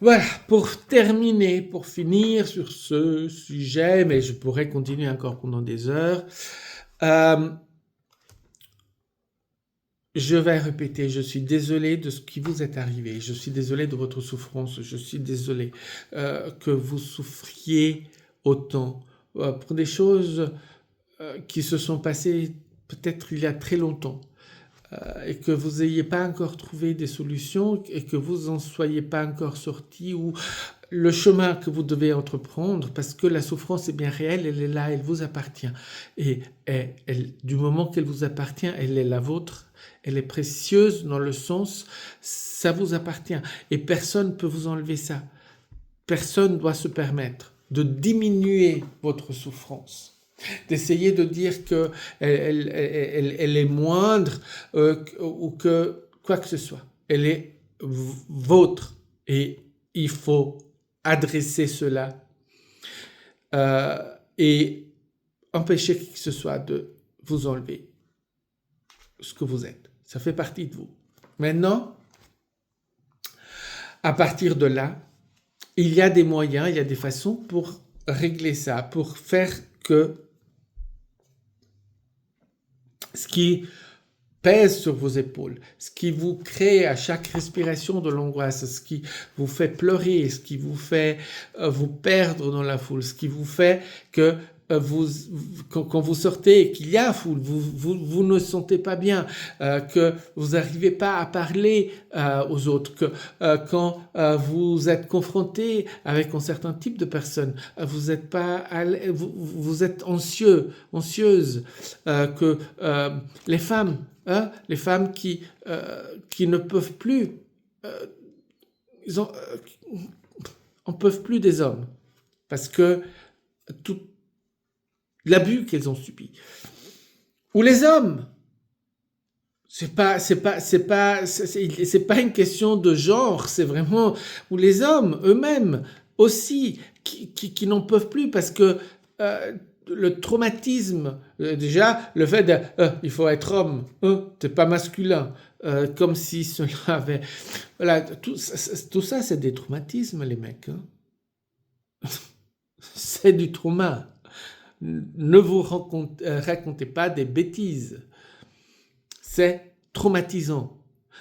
Voilà, pour terminer, pour finir sur ce sujet, mais je pourrais continuer encore pendant des heures, euh, je vais répéter, je suis désolé de ce qui vous est arrivé, je suis désolé de votre souffrance, je suis désolé que vous souffriez autant pour des choses qui se sont passées peut-être il y a très longtemps. Et que vous n'ayez pas encore trouvé des solutions et que vous n'en soyez pas encore sorti ou le chemin que vous devez entreprendre, parce que la souffrance est bien réelle, elle est là, elle vous appartient. Du moment qu'elle vous appartient, elle est la vôtre, elle est précieuse dans le sens, ça vous appartient. Et personne ne peut vous enlever ça. Personne ne doit se permettre de diminuer votre souffrance, d'essayer de dire qu'elle elle est moindre ou que quoi que ce soit. Elle est vôtre et il faut adresser cela et empêcher qui que ce soit de vous enlever ce que vous êtes. Ça fait partie de vous. Maintenant, à partir de là, il y a des moyens, il y a des façons pour régler ça, pour faire que ce qui pèse sur vos épaules, ce qui vous crée à chaque respiration de l'angoisse, ce qui vous fait pleurer, ce qui vous fait vous perdre dans la foule, ce qui vous fait que quand vous sortez et qu'il y a foule, vous ne sentez pas bien, que vous n'arrivez pas à parler aux autres, que quand vous êtes confronté avec un certain type de personnes, vous êtes pas, vous êtes anxieuse, que les femmes qui ne peuvent plus, on peuvent plus des hommes parce que tout l'abus qu'elles ont subi. Ou les hommes, c'est pas une question de genre, c'est vraiment ou les hommes eux-mêmes aussi qui n'en peuvent plus parce que le traumatisme, déjà le fait de il faut être homme, t'es pas masculin, comme si cela avait, voilà, tout ça c'est des traumatismes les mecs, hein. C'est du trauma. Ne vous racontez pas des bêtises. C'est traumatisant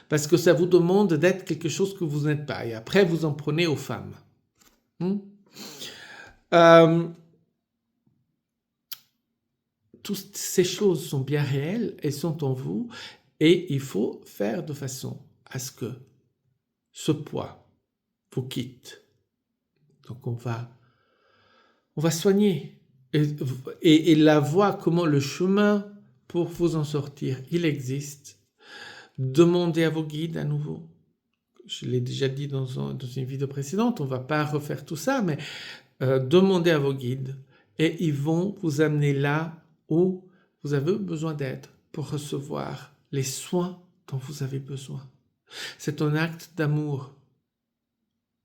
parce que ça vous demande d'être quelque chose que vous n'êtes pas et après vous en prenez aux femmes. Toutes ces choses sont bien réelles, elles sont en vous et il faut faire de façon à ce que ce poids vous quitte. Donc on va soigner et la voie, comment le chemin pour vous en sortir, il existe. Demandez à vos guides à nouveau. Je l'ai déjà dit dans une vidéo précédente, on ne va pas refaire tout ça, mais demandez à vos guides et ils vont vous amener là où vous avez besoin d'être pour recevoir les soins dont vous avez besoin. C'est un acte d'amour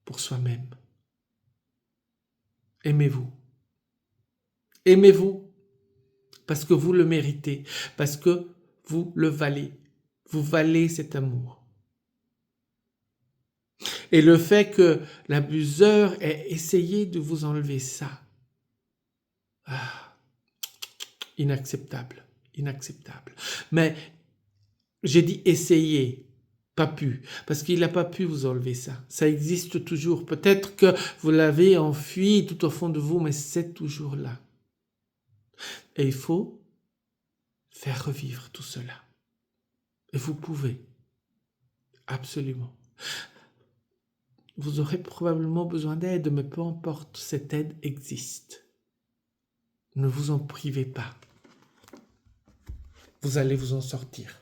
pour soi-même. Aimez-vous. Aimez-vous parce que vous le méritez, parce que vous le valez. Vous valez cet amour. Et le fait que l'abuseur ait essayé de vous enlever ça, inacceptable, inacceptable. Mais j'ai dit essayer, pas pu, parce qu'il n'a pas pu vous enlever ça. Ça existe toujours. Peut-être que vous l'avez enfui tout au fond de vous, mais c'est toujours là. Et il faut faire revivre tout cela. Et vous pouvez. Absolument. Vous aurez probablement besoin d'aide, mais peu importe, cette aide existe. Ne vous en privez pas. Vous allez vous en sortir.